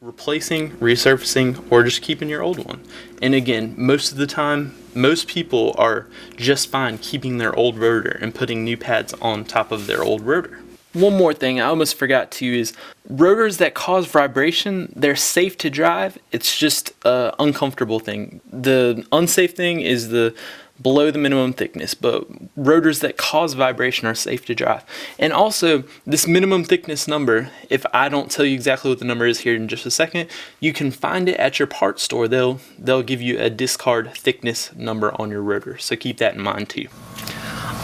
replacing, resurfacing, or just keeping your old one. And again, most of the time, most people are just fine keeping their old rotor and putting new pads on top of their old rotor. One more thing I almost forgot to is rotors that cause vibration, they're safe to drive. It's just an uncomfortable thing. The unsafe thing is the below the minimum thickness, but rotors that cause vibration are safe to drive. And also, this minimum thickness number, if I don't tell you exactly what the number is here in just a second, you can find it at your parts store. They'll give you a discard thickness number on your rotor, so keep that in mind too.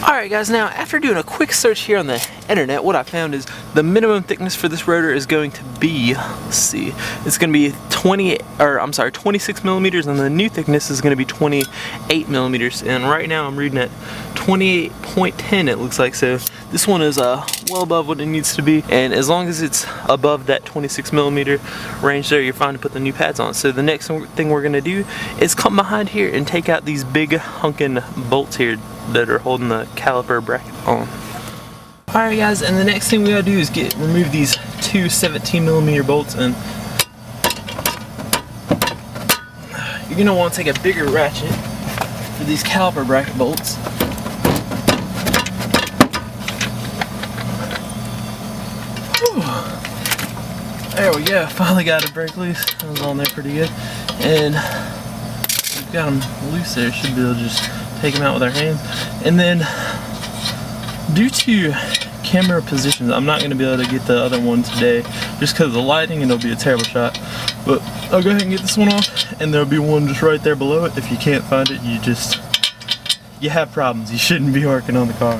Alright guys, now after doing a quick search here on the internet, what I found is the minimum thickness for this rotor is going to be, let's see, it's going to be 26 millimeters, and the new thickness is going to be 28 millimeters. And right now I'm reading at 28.10 it looks like, so this one is well above what it needs to be, and as long as it's above that 26 millimeter range there, you're fine to put the new pads on. So the next thing we're going to do is come behind here and take out these big hunkin' bolts here that are holding the caliper bracket on. Alright guys, and the next thing we gotta do is remove these two 17 millimeter bolts, and you're gonna want to take a bigger ratchet for these caliper bracket bolts. Whew. There we go, finally got a brake loose. That was on there pretty good, and we've got them loose there. Should be able to just take them out with our hands. And then, due to camera positions, I'm not going to be able to get the other one today just because of the lighting, and it'll be a terrible shot. But I'll go ahead and get this one off, and there'll be one just right there below it. If you can't find it, you have problems. You shouldn't be working on the car.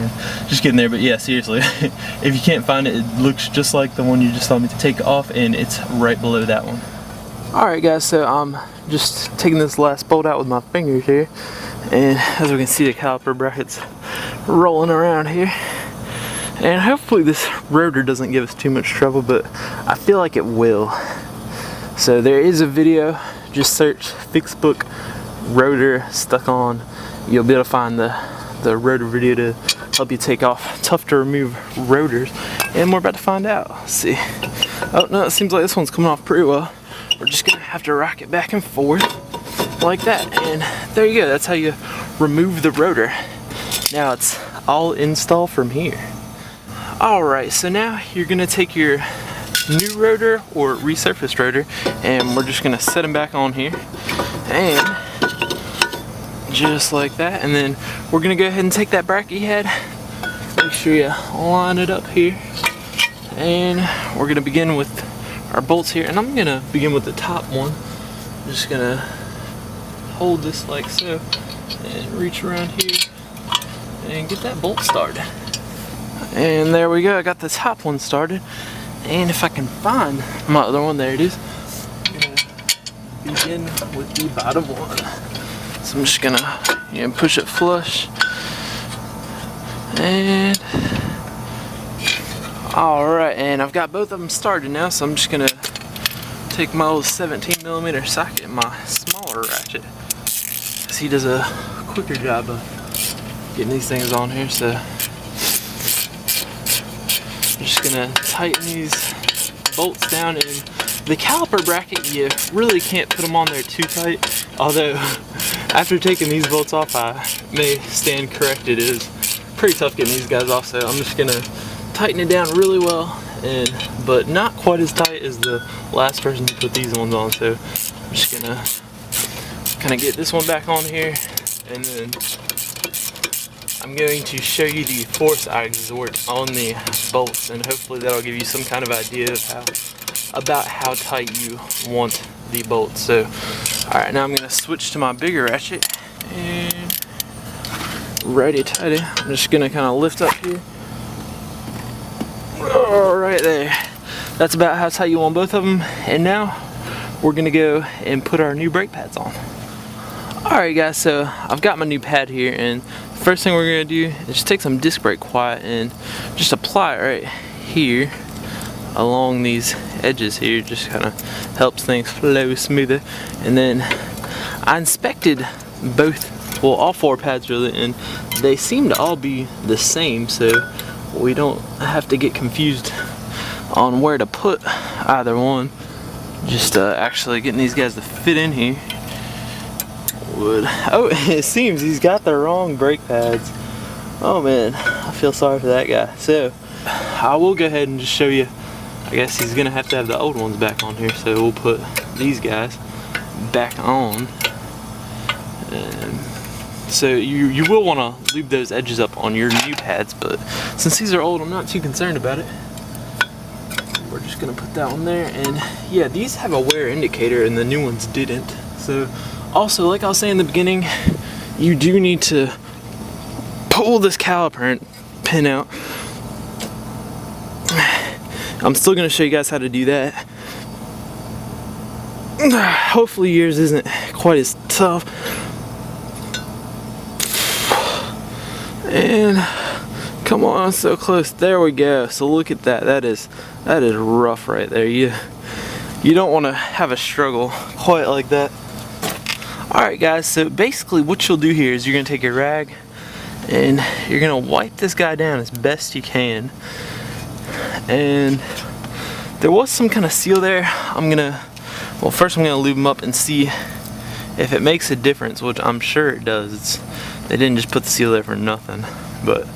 Just getting there, but yeah, seriously. If you can't find it, it looks just like the one you just told me to take off, and it's right below that one. Alright guys, so I'm just taking this last bolt out with my fingers here. And as we can see, the caliper bracket's rolling around here. And hopefully this rotor doesn't give us too much trouble, but I feel like it will. So there is a video, just search Fixbook rotor stuck on. You'll be able to find the rotor video to help you take off tough to remove rotors. And we're about to find out. Let's see. Oh no, it seems like this one's coming off pretty well. We're just gonna have to rock it back and forth like that, and there you go. That's how you remove the rotor. Now it's all installed from here. Alright, so now you're gonna take your new rotor or resurfaced rotor, and we're just gonna set them back on here, and just like that. And then we're gonna go ahead and take that bracket you had, make sure you line it up here, and we're gonna begin with our bolts here. And I'm gonna begin with the top one. I'm just gonna hold this like so and reach around here and get that bolt started. And there we go, I got the top one started, and if I can find my other one, there it is. I'm gonna begin with the bottom one. So I'm just gonna push it flush, and alright, and I've got both of them started now, so I'm just gonna take my old 17 millimeter socket and my smaller ratchet, because he does a quicker job of getting these things on here. So I'm just gonna tighten these bolts down, and the caliper bracket, you really can't put them on there too tight, although after taking these bolts off I may stand corrected. It is pretty tough getting these guys off, so I'm just gonna tighten it down really well, but not quite as tight as the last person who put these ones on. So I'm just gonna kind of get this one back on here, and then I'm going to show you the force I exert on the bolts, and hopefully that'll give you some kind of idea of about how tight you want the bolts. So alright, now I'm going to switch to my bigger ratchet and righty tighty. I'm just going to kind of lift up here. Right there. That's about how tight you want both of them. And now we're going to go and put our new brake pads on. Alright guys, so I've got my new pad here, and the first thing we're going to do is just take some disc brake quiet and just apply it right here along these edges here. Just kind of helps things flow smoother. And then I inspected all four pads really, and they seem to all be the same, so we don't have to get confused on where to put either one. just actually getting these guys to fit in here would. Oh, it seems he's got the wrong brake pads. Oh man, I feel sorry for that guy. So I will go ahead and just show you. I guess he's gonna have to have the old ones back on here, so we'll put these guys back on. And so you will want to lube those edges up on your new pads, but since these are old, I'm not too concerned about it. We're just gonna put that one there, and yeah, these have a wear indicator and the new ones didn't. So also, like I was saying in the beginning, you do need to pull this caliper pin out. I'm still gonna show you guys how to do that. Hopefully yours isn't quite as tough. And come on, so close. There we go. So look at that. That is rough right there. You don't want to have a struggle quite like that. Alright guys, so basically what you'll do here is you're going to take your rag and you're going to wipe this guy down as best you can. And there was some kind of seal there. First I'm going to lube them up and see if it makes a difference, which I'm sure it does. They didn't just put the seal there for nothing, but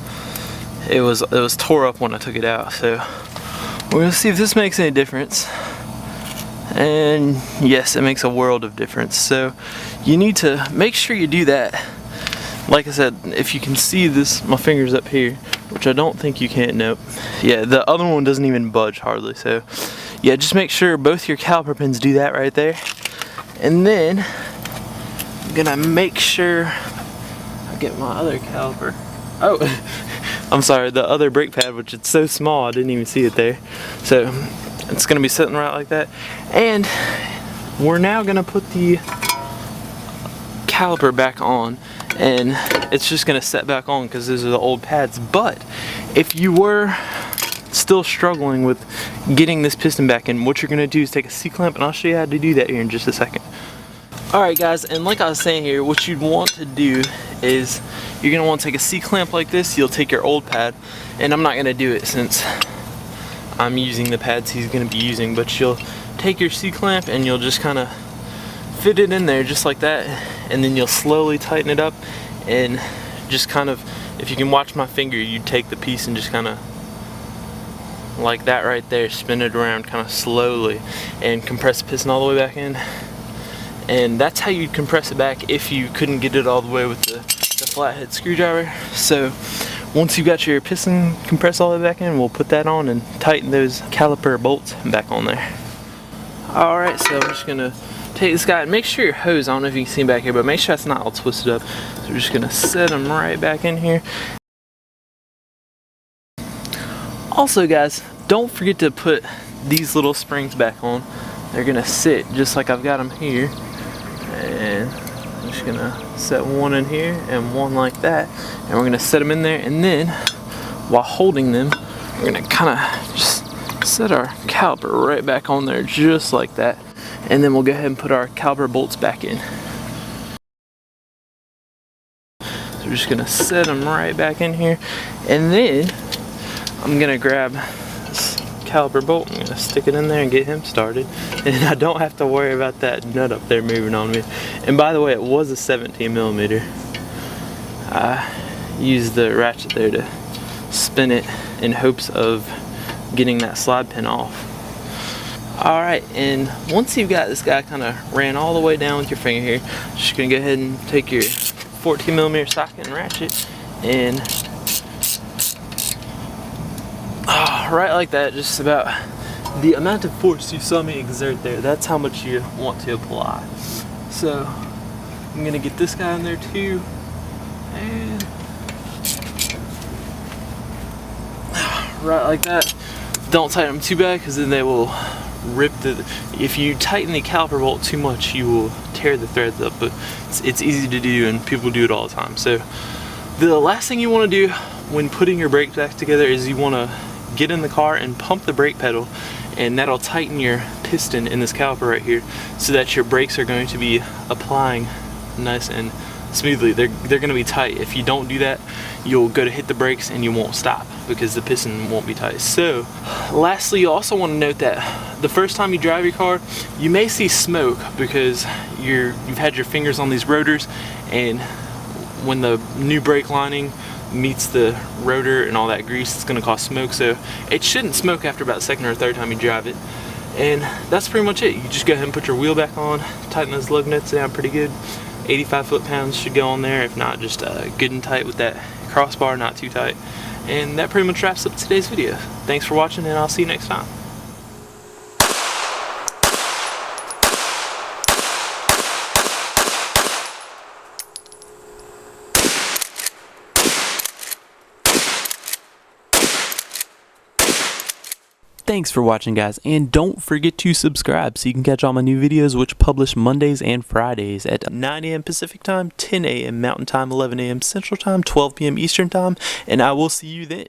it was tore up when I took it out. So we're going to see if this makes any difference. And yes, it makes a world of difference. So you need to make sure you do that. Like I said, if you can see this, my finger's up here, which I don't think you can. Nope. Yeah, the other one doesn't even budge hardly. So yeah, just make sure both your caliper pins do that right there. And then I'm gonna make sure I get my other caliper. Oh, I'm sorry, the other brake pad, which it's so small I didn't even see it there. So it's gonna be sitting right like that. And we're now gonna put the caliper back on, and it's just gonna set back on because those are the old pads. But if you were still struggling with getting this piston back in, what you're gonna do is take a C-clamp, and I'll show you how to do that here in just a second. Alright guys, and like I was saying here, what you'd want to do is you're gonna want to take a C-clamp like this. You'll take your old pad, and I'm not gonna do it since I'm using the pads he's gonna be using, but you'll take your C-clamp and you'll just kind of fit it in there just like that, and then you'll slowly tighten it up, and just kind of, if you can watch my finger, you take the piece and just kind of like that right there, spin it around kind of slowly and compress the piston all the way back in. And that's how you'd compress it back if you couldn't get it all the way with the flathead screwdriver. So once you got your piston compressed all the way back in, we'll put that on and tighten those caliper bolts back on there. Alright, so I'm just gonna take this guy and make sure your hose, I don't know if you can see him back here, but make sure it's not all twisted up. So we're just gonna set them right back in here. Also guys, don't forget to put these little springs back on. They're gonna sit just like I've got them here. And I'm just gonna set one in here and one like that, and we're gonna set them in there, and then while holding them, we're gonna kind of just set our caliper right back on there just like that, and then we'll go ahead and put our caliper bolts back in. So we're just gonna set them right back in here, and then I'm gonna grab this caliper bolt, I'm gonna stick it in there and get him started, and I don't have to worry about that nut up there moving on me. And by the way, it was a 17mm. I used the ratchet there to spin it in hopes of getting that slide pin off. Alright, and once you've got this guy kind of ran all the way down with your finger here, just gonna go ahead and take your 14mm socket and ratchet, and right like that, just about the amount of force you saw me exert there, that's how much you want to apply. So I'm gonna get this guy in there too, and right like that. Don't tighten them too bad because then they will rip if you tighten the caliper bolt too much, you will tear the threads up, but it's easy to do and people do it all the time. So the last thing you want to do when putting your brakes back together is you want to get in the car and pump the brake pedal, and that'll tighten your piston in this caliper right here so that your brakes are going to be applying nice and smoothly. They're going to be tight. If you don't do that, you'll go to hit the brakes and you won't stop because the piston won't be tight. So lastly, you also want to note that the first time you drive your car, you may see smoke because you've had your fingers on these rotors, and when the new brake lining meets the rotor and all that grease, it's going to cause smoke. So it shouldn't smoke after about the second or third time you drive it. And that's pretty much it. You just go ahead and put your wheel back on, tighten those lug nuts down pretty good. 85 foot-pounds should go on there, if not just good and tight with that crossbar, not too tight. And that pretty much wraps up today's video. Thanks for watching, and I'll see you next time. Thanks for watching, guys, and don't forget to subscribe so you can catch all my new videos, which publish Mondays and Fridays at 9 a.m. Pacific Time, 10 a.m. Mountain Time, 11 a.m. Central Time, 12 p.m. Eastern Time, and I will see you then.